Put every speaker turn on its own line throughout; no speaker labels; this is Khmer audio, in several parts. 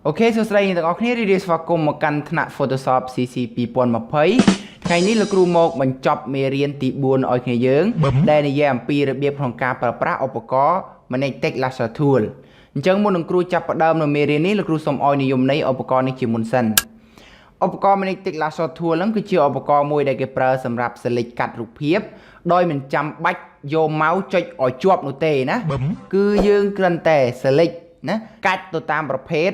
Ok, so selain itu, aku ni release vakum makan kena Photoshop CC2020.ថ្ងៃនេះលោកគ្រូមកបញ្ចប់មេរៀនទី4ឲ្យគ្នាយើងដែលនិយាយអំពីរបៀបក្នុងការប្រើប្រាស់ឧបករណ៍ Manage Text Lasso Tool អញ្ចឹងមុននឹងគ្រូចាប់ផ្ដើមនៅមេរៀននេះលោកគ្រូសូមឲ្យនិយមន័យឧបករណ៍នេះជាមុនសិនឧបករណ៍ Manage Text Lasso Tool ហ្នឹងគឺជាឧបករណ៍មួយដែលគេប្រើសម្រាប់ select កាត់រូបភាពដោយមិនចាំបាច់យក mouse ចុចឲ្យជាប់នោះទេណាគឺយើងគ្រាន់តែ select ណាកាច់ទៅតាមប្រភេទ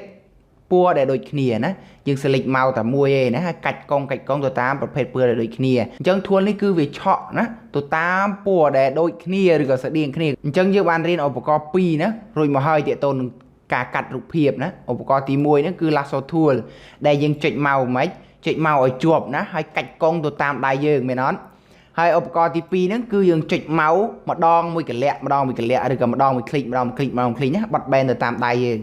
ពណ៌ដែលដូចគ្នាណាយើង select មកតែមួយឯណាហើយកាច់កងទៅតាមប្រភេទពណ៌ដែលដូចគ្នាអញ្ចឹង tool នេះគឺវាឆក់ណាទៅតាមពណ៌ដែលដូចគ្នាឬក៏ស្តៀងគ្នាអញ្ចឹងយើងបានរៀនឧបករណ៍2ណារួចមកហើយទាក់ទងនឹងការកាត់រូបភាពណាឧបករណ៍ទី1ហ្នឹងគឺ Lasso Tool ដែលយើងចុចមកមិនចុចមកឲ្យជាប់ណាហើយកាច់កងទៅតាមដៃយើងមែនអត់ហើយឧបករណ៍ទី2ហ្នឹងគឺយើងចុចមកម្ដងមួយកលៈឬក៏ម្ដងមួយคลิกណាបត់បែនទៅតាមដៃយើង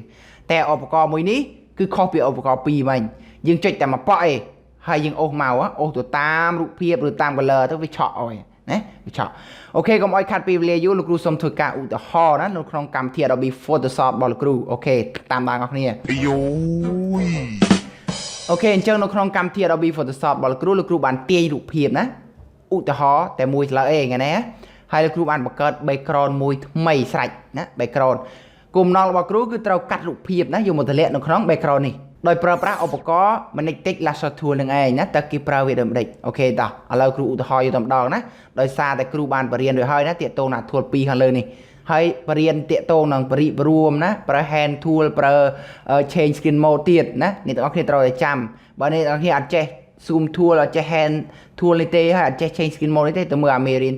តែឧបករណ៍មួយនេះគឺខុសពីឧបករណ៍2វិញយើងចុចតែមួយប៉ក់ឯងហើយយើងអូសមកអូសទៅតាមរូបភាពឬតាម color ទៅវាឆក់ឲ្យណាវាឆក់អូខេកុំឲ្យខាត់ពេលវេលាយូរលោកគ្រូសូមធ្វើការឧទាហរណ៍ណានៅក្នុងកម្មវិធី Adobe Photoshop របស់លោកគ្រូអូខេតាមដានអ្នកគ្នាយូអូខេអញ្ចឹងនៅក្នុងកម្មវិធី Adobe Photoshop របស់លោកគ្រូបានទាញរូបភាពណាឧទាហរណ៍តែមួយស្លើអេថ្ងៃណាហើយលោកគ្រូបានបង្កើត background មួយថ្មីស្រេចណា background គោលបំណងរបស់គ្រូគឺត្រូវកាត់រូបភាពណាយកមកតម្លាក់នៅក្នុង background នេះដោយប្រើប្រាស់ឧបករណ៍ Manage Text Lasso Tool នឹងឯងណាតើគេប្រើវាដូចម្ដេចអូខេតោះឥឡូវគ្រូឧទាហរណ៍យកតែម្ដងណាដោយសារតែគ្រូបានបរៀនរួចហើយណាទាក់ទងនឹង tool 2ខាងលើនេះហើយបរៀនទាក់ទងនឹងបរិបរួមណាប្រើ hand tool ប្រើ change screen mode ទៀតណាអ្នកទាំងអស់គ្នាត្រូវតែចាំបើអ្នកទាំងអស់គ្នាអត់ចេះ zoom tool អត់ចេះ hand tool នេះទេហើយអត់ចេះ change screen mode នេះទេទៅមើលអាមេរៀន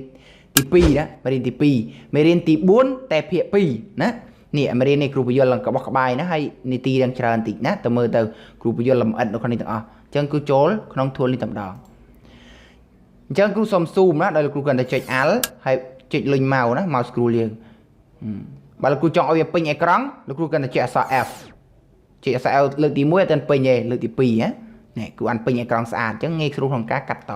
ទី2ណាមេរៀនទី2មេរៀនទី4តែភាគ2ណានេះមេរៀននេះគ្រូពយល់ឡើងក្បោះក្បាយណាហើយនីតិយ៉ាងច្រើនតិចណាទៅមើលទៅគ្រូពយល់លម្អិតនៅក្នុងនេះទាំងអស់អញ្ចឹងគឺចូលក្នុង tool នេះតែម្ដងអញ្ចឹងគ្រូសុំ zoom ណាដោយលោកគ្រូគាត់តែចុច alt ហើយចុចលុញ mouse ណា mouse scroll យើងបើលោកគ្រូចង់ឲ្យវាពេញអេក្រង់លោកគ្រូគាត់តែចុចអក្សរ F ចុចអក្សរ L លើកទី1អត់ទាន់ពេញទេលើកទី2ណានេះគ្រូអានពេញអេក្រង់ស្អាតអញ្ចឹងងាយស្រួលក្នុងការកាត់ត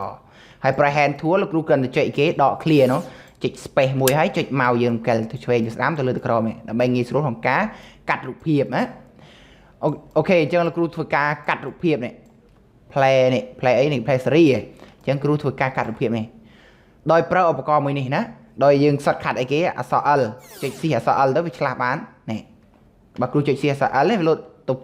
ហើយប្រើ hand tool លោកគ្រូគាត់តែចុចគេដក clear នោះចុច space មួយហើយចុចមកយើងកែទៅឆ្វេងទៅស្ដាំទៅលើទៅក្រោមដើម្បីងាយស្រួលក្នុងការកាត់រូបភាពណាអូខេអញ្ចឹងលោកគ្រូធ្វើការកាត់រូបភាពនេះ play នេះ play អីនេះ play series អញ្ចឹងគ្រូធ្វើការកាត់រូបភាពនេះដោយប្រើឧបករណ៍មួយនេះណាដោយយើង shortcut អីគេអក្សរ L ចុច C អក្សរ L ទៅវាឆ្លាស់បាននេះបើគ្រូចុច C អក្សរ L នេះវាលោតទៅ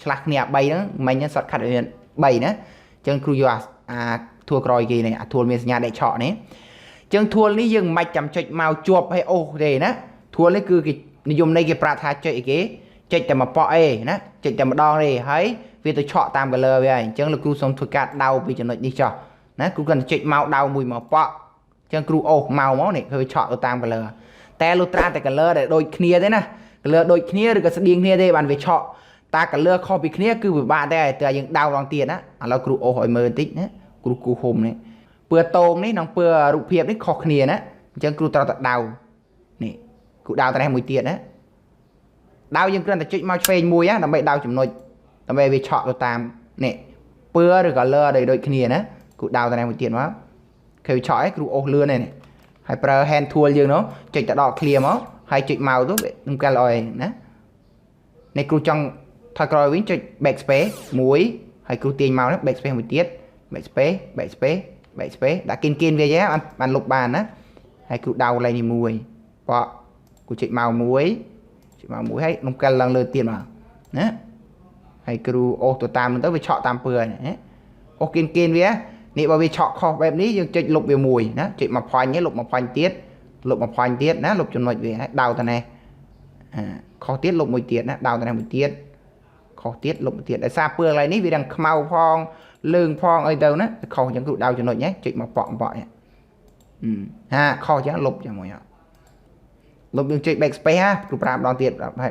ឆ្លាស់គ្នា3ហ្នឹងមិញ shortcut វាមាន3ណាអញ្ចឹងគ្រូយកអា tool ក្រោយគេនេះអា tool មានសញ្ញាដេកឆក់នេះចឹង tool នេះយើងមិនចាំចុចមកជាប់ឲ្យអូសទេណា tool នេះគឺគេនិយមន័យគេប្រាប់ថាចុចអីគេចុចតែមួយប៉ក់អេណាចុចតែម្ដងទេហើយវាទៅឆក់តាម color វាហើយអញ្ចឹងលោកគ្រូសូមធ្វើការដៅពីចំណុចនេះចុះណាគ្រូគាត់ចុចមកដៅមួយប៉ក់អញ្ចឹងគ្រូអូសមកនេះគឺឆក់ទៅតាម color តែលុត្រាតែ color ដែលដូចគ្នាទេណា color ដូចគ្នាឬក៏ស្តៀងគ្នាទេបានវាឆក់តា color ខុសពីគ្នាគឺពិបាកតែតែយើងដៅម្ដងទៀតណាឥឡូវគ្រូអូសឲ្យមើលបន្តិចណាគ្រូគូហុំនេះពើតងនេះនិងពើរូបភាពនេះខុសគ្នាណាអញ្ចឹងគ្រូត្រូវតែដៅនេះគ្រូដៅតែមួយទៀតណាដៅយើងគ្រាន់តែចុចមកឆ្វេងមួយណាដើម្បីដៅចំណុចដើម្បីវាឆក់ទៅតាមនេះពើឬ color ដែលដូចគ្នាណាគ្រូដៅតែមួយទៀតមកឃើញឆក់ឯងគ្រូអូសលឿននេះហើយប្រើ hand tool យើងនោះចុចទៅដល់ clear មកហើយចុចមកទៅនឹងកាល់ឲ្យណានេះគ្រូចង់ថយក្រោយវិញចុច backspace មួយហើយគ្រូទាញមកនេះ backspace មួយទៀត backspace ដាក់គិនវាយបានលុបបានណាហើយគ្រូដៅកន្លែងនេះមួយប៉ក់គ្រូចុចមកមួយហើយនំកាល់ឡើងលើទៀតមកណាហើយគ្រូអូសទៅតាមទៅវាឆក់តាមពើណាអូសគិនវានេះបើវាឆក់ខុសបែបនេះយើងចុចលុបវាមួយណាចុចមកផាញ់លុបមកផាញ់ទៀតណាលុបចំណុចវាហើយដៅទៅនេះខុសទៀតលុបមួយទៀតណាដៅទៅនេះមួយទៀតខុសទៀតលុបមួយទៀតដោយសារពើកន្លែងនេះវាđangខ្មៅផងលើងផងអីទៅណាខុសអញ្ចឹងគ្រូដៅចំណុចនេះចុចមកប៉ក់នេះខុសអញ្ចឹងលុបជាមួយលុបយើងចុច backspace ណាគ្រូប្រាប់ម្ដងទៀតប្រាប់ឲ្យ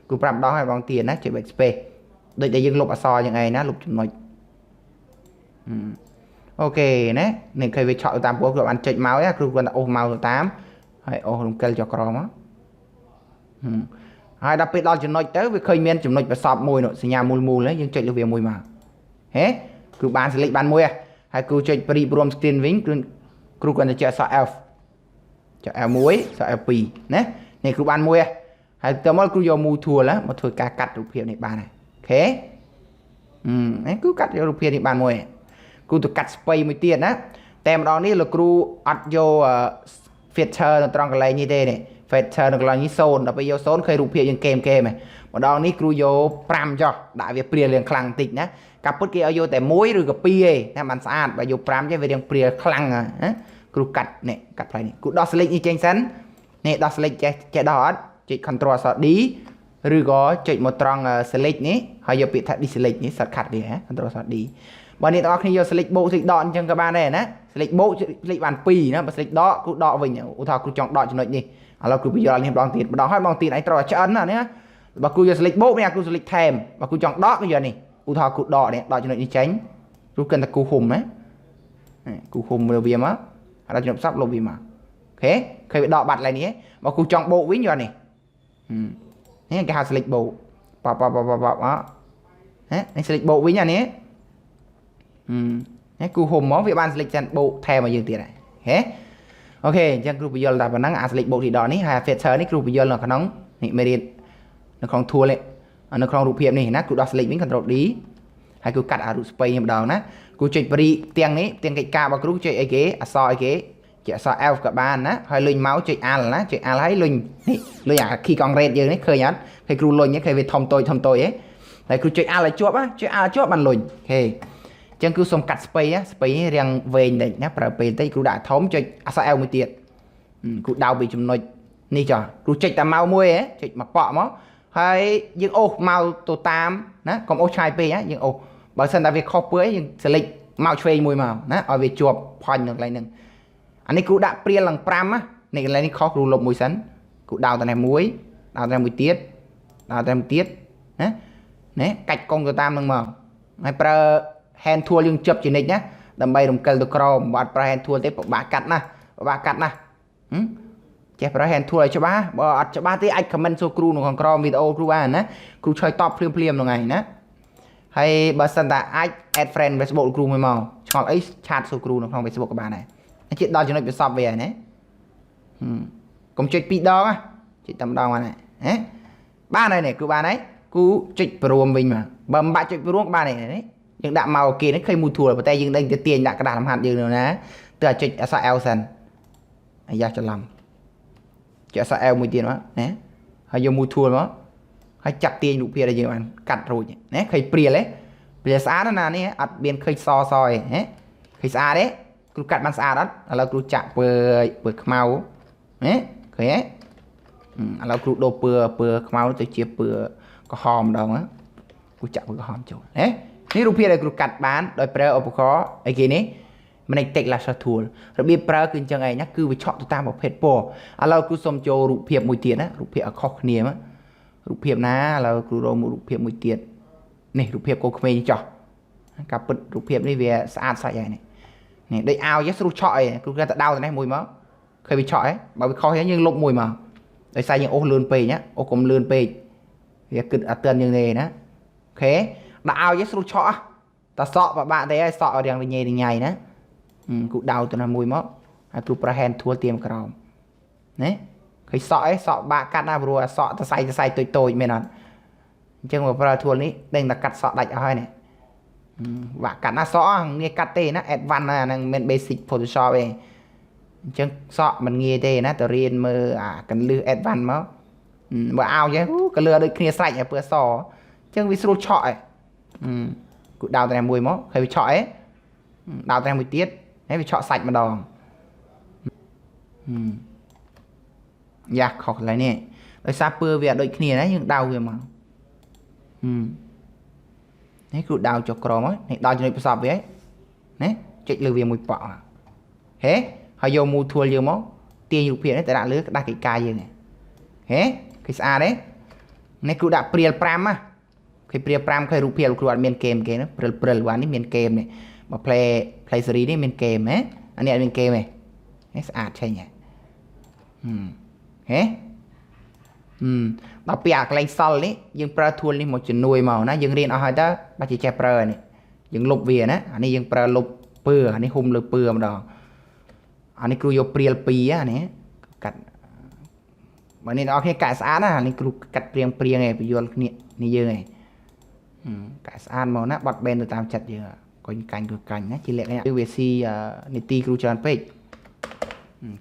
គ្រូប្រាប់ម្ដងហើយម្ដងទៀតណាចុច backspace ដូចដែលយើងលុបអក្សរយ៉ាងឯណាលុបចំណុចអូខេណានេះឃើញវាឆក់ទៅតាមពណ៌គ្រូបានចុចមកគ្រូគាត់អូសមកទៅតាមហើយអូសរំកិលចុះក្រោមមកហើយដល់ពេលដល់ចំណុចទៅវាឃើញមានចំណុចប្រសពមួយនោះសញ្ញាមូលហ្នឹងយើងចុចលើវាមួយមកហេគ្រូបាន select បានមួយហើយគ្រូចុចប្រីបរួម screen វិញគ្រូគាត់ទៅចុចអក្សរ F ចុច L1 អក្សរ L2 ណានេះគ្រូបានមួយ ហើយតើមកគ្រូយក move tool ណាមកធ្វើការកាត់រូបភាពនេះបានហើយអូខេនេះគឺកាត់យករូបភាពនេះបានមួយគ្រូទៅកាត់ស្ពៃមួយទៀតណាតែម្ដងនេះលោកគ្រូអត់យក feature នៅត្រង់កន្លែងនេះទេនេះ feature នៅកន្លែងនេះ0ដល់ពេលយក0ឃើញរូបភាពយើងគេមហ៎ម្ដងនេះគ្រូយក5ចុះដាក់វាព្រាលរៀងខ្លាំងបន្តិចណាកាប់ពុតគេឲ្យយកតែ1ឬក៏2ទេណាបានស្អាតបើយក5ចេះវារៀងព្រាលខ្លាំងណាគ្រូកាត់នេះកាត់ផ្លៃនេះគ្រូដោះ select នេះចេញសិននេះដោះ select ចេះដោះអត់ចុច control D ឬក៏ចុចមកត្រង់ select នេះហើយយកពាក្យថា deselect នេះ shortcut វា control D បើអ្នកទាំងអស់គ្នាយក select បូក select ដកអញ្ចឹងក៏បានដែរណា select បូក select បាន2ណាបើ select ដកគ្រូដកវិញឧទាហរណ៍គ្រូចង់ដកចំណុចនេះឥឡូវគ្រូបញ្យល់នេះម្ដងទៀតម្ដងហើយម្ដងទៀតឯងត្រូវតែឆ្អិនណានេះបើគ្រូយក select បូកនេះគ្រូ select ថែមបើគ្រូចង់ដកគឺយកនេះឧទាហរណ៍គ្រូដកនេះដកចំណុចនេះចេញគ្រូគិតតែគូហ៊ុំណាគូហ៊ុំលើវាមកហើយចំណុចផ្សព្វលុបវាមកអូខេឃើញវាដកបាត់ឡើយនេះបើគ្រូចង់បូកវិញយកនេះនេះគេហៅ select បូកប៉អនេះ select បូកវិញអានេះនេះគូហ៊ុំមកវាបាន select ចាន់បូកថែមមកយើងទៀតហើយអូខេអញ្ចឹងគ្រូបញ្យល់តែប៉ុណ្ណឹងអា select បូកទីដកនេះហើយ feature នេះគ្រូបញ្យល់នៅក្នុងនេះមេរៀននៅក្នុង tool នេះនៅក្នុងរូបភាពនេះណាគ្រូដោះ select វិញ control D ហើយគ្រូកាត់អារូបស្ពៃនេះម្ដងណាគ្រូចុចបរិទាំងនេះទាំងកិច្ចការរបស់គ្រូចុចអីគេអក្សរអីគេជាអក្សរ F ក៏បានណាហើយលុញមកចុច Alt ណាចុច Alt ហើយលុញនេះលុញអា key concrete យើងនេះឃើញអត់ឃើញគ្រូលុញឃើញវាធំតូចហ៎ហើយគ្រូចុច Alt ឲ្យជាប់ណាចុច Alt ជាប់បានលុញអូខេអញ្ចឹងគ្រូសុំកាត់ស្ពៃស្ពៃនេះរាងវែងតិចណាប្រើពេលតិចគ្រូដាក់ធំចុចអក្សរ L មួយទៀតគ្រូដៅពីចំណុចនេះចុះគ្រូចុចតែមកមួយចុចមកប៉ក់មកហើយយើងអូសមកទៅតាមណាកុំអូសឆ្ងាយពេកយើងអូសបើសិនតែវាខុសពេកយើង select មកឆ្វេងមួយមកណាឲ្យវាជាប់ផាញ់នៅកន្លែងហ្នឹងអានេះគ្រូដាក់ព្រាលឡើង5ណានេះកន្លែងនេះខុសគ្រូលុបមួយសិនគ្រូដៅតែនេះមួយដៅតែមួយទៀតដៅតែមួយទៀតណាកាច់កុំទៅតាមនឹងមកហើយប្រើ hand tool យើងជិបជានិចណាដើម្បីរំកិលទៅក្រោមបើអត់ប្រើ hand tool ទេពិបាកកាត់ណាចេះប្រើ hand tool ឲ្យច្បាស់បើអត់ច្បាស់ទេអាច comment សួរគ្រូនៅខាងក្រោមវីដេអូគ្រូបានណាគ្រូឆ្លើយតបភ្លាមហ្នឹងឯងណាហើយបើសិនតែអាច add friend Facebook គ្រូមួយមកឆ្ងល់អីឆាតសួរគ្រូនៅក្នុង Facebook ក៏បានដែរជិះដល់ចំណុចវាសពវាណាកុំចុច2ដងចុចតែម្ដងបានហើយបានហើយនេះគ្រូបានហើយគ្រូចុចព្រមវិញមកបើមិនបាច់ចុចព្រមក៏បានដែរនេះយើងដាក់មកអូខេនេះឃើញ move tool ប៉ុន្តែយើងដឹងទៅទាញដាក់ក្តារលំហាត់យើងនៅណាទើចុចអក្សរ L សិនអាយ៉ាច្រឡំចុចអក្សរ L មួយទៀតមកណាហើយយក move tool មកហើយចាក់ទាញរូបភាពដែលយើងបានកាត់រួចណាឃើញព្រាលស្អាតណានេះអត់មានឃើញសអឯងឃើញស្អាតទេគ្រូកាត់បានស្អាតអត់ឥឡូវគ្រូចាក់ពើខ្មៅឃើញទេឥឡូវគ្រូដូរពើខ្មៅទៅជាពើក្រហមម្ដងគ្រូចាក់ពើក្រហមចូលនេះរូបភាពដែលគ្រូកាត់បានដោយប្រើឧបករណ៍អីគេនេះMagnetic Lasso Tool របៀបប្រើគឺអញ្ចឹងឯងណាគឺវាឆក់ទៅតាមប្រភេទពណ៌ឥឡូវគ្រូសុំចូលរូបភាពមួយទៀតណារូបភាពឲ្យខុសគ្នារូបភាពណាឥឡូវគ្រូរករូបភាពមួយទៀតនេះរូបភាពកូនក្មេងចោះការពិតរូបភាពនេះវាស្អាតសាច់ហើយនេះដូចឲ្យស្រួលឆក់អីគ្រូគេតែដៅទៅនេះមួយមកឃើញវាឆក់ហ៎បើវាខុសយើងលុបមួយមកដោយសារយើងអូសលឿនពេកណាអូសកុំលឿនពេកវាគិតអត់ទាន់យើងទេណាអូខេដាក់ឲ្យស្រួលឆក់តែសក់ពិបាកទេហើយសក់ឲ្យរៀងញ៉ៃណាគ្រូដៅទៅណាមួយមកហើយគ្រូប្រើ hand tool ទៀមក្រោមណាឃើញសក់បាក់កាត់ណាព្រោះសក់សរសៃតូចមែនអត់អញ្ចឹងមកប្រើ tool នេះដេញតែកាត់សក់ដាច់អស់ហើយនេះបាក់កាត់ណាសក់ងាយកាត់ទេណា advance ណាហ្នឹងមិន basic Photoshop ទេអញ្ចឹងសក់មិនងាយទេណាទៅរៀនមើលអាកន្លឹះ advance មកបើឲ្យចេះកន្លឹះដូចគ្នាស្រេចឲ្យពើសអញ្ចឹងវាស្រួលឆក់ឯងគូដៅតែមួយមកឃើញវាឆក់ឯងដៅតែមួយទៀតហើយវាឆក់សាច់ម្ដងយ៉ាខុសឡើយនេះដោយសារពើវាដូចគ្នាណាយើងដៅវាមកនេះគ្រូដៅចុះក្រមនេះដៅចំណុចប្រសពវាណាចុចលើវាមួយប៉ក់ហេហើយយក move tool យើងមកទាញរូបភាពនេះទៅដាក់លើក្តារកិច្ចការយើងហេឃើញស្អាតទេនេះគ្រូដាក់ព្រាល5ណាឃើញព្រាល5ឃើញរូបភាពគ្រូអត់មានហ្គេមគេណាព្រិលវ៉ានេះមានហ្គេមនេះបើ play series នេះមានហ្គេមហ៎អានេះអត់មានហ្គេមទេស្អាតឆេញហ៎ដល់ពីអាកន្លែងសល់នេះយើងប្រើ tool នេះមកជំនួយមកណាយើងរៀនអស់ហើយតើបាច់ចេះប្រើនេះយើងលុបវាណាអានេះយើងប្រើលុបពើអានេះហ៊ុំលើពើម្ដងអានេះគ្រូយកព្រាល2អានេះកាត់ បើនេះអរគ្នាកាក់ស្អាតណានេះគ្រូកាត់ព្រៀងឯងបញ្យល់គ្នានេះយើងឯងកាក់ស្អាតមកណាបត់បែនទៅតាមចិត្តយើងកុញកាញ់គឺកាញ់ណាជាលក្ខណៈវាស៊ីនីតិគ្រូច្រើនពេក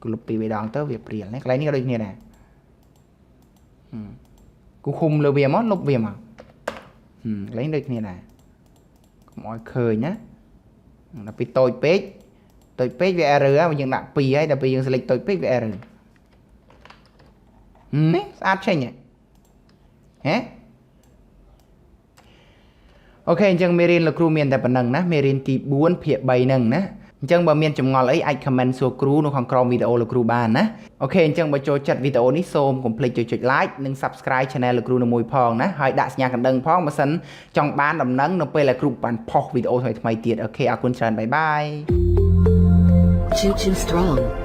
គូលុបពី3ដងទៅវាព្រៀលនេះកន្លែងនេះក៏ដូចគ្នាដែរគូឃុំលើវាមកលុបវាមកកន្លែងដូចគ្នាដែរកុំឲ្យឃើញណាដល់ពីតូចពេកវា error យើងដាក់2ហើយដល់ពេលយើង select តូចពេកវា error នេះស្អាតចេញហ៎អូខេអញ្ចឹងមេរៀនលោកគ្រូមានតែប៉ុណ្្នឹងណាមេរៀនទី4ភាគ3ហ្នឹងណាអញ្ចឹងបើមានចម្ងល់អីអាច comment សួរគ្រូនៅខាងក្រោមវីដេអូលោកគ្រូបានណាអូខេអញ្ចឹងបើចូលចិត្តវីដេអូនេះសូមកុំភ្លេចចុច like និង subscribe channel លោកគ្រូនៅមួយផងណាហើយដាក់សញ្ញាកណ្ដឹងផងបើសិនចង់បានដំណឹងនៅពេលដែលគ្រូបានផុសវីដេអូថ្មីៗទៀតអូខេអរគុណច្រើនបាយបាយ
Choo choo strong.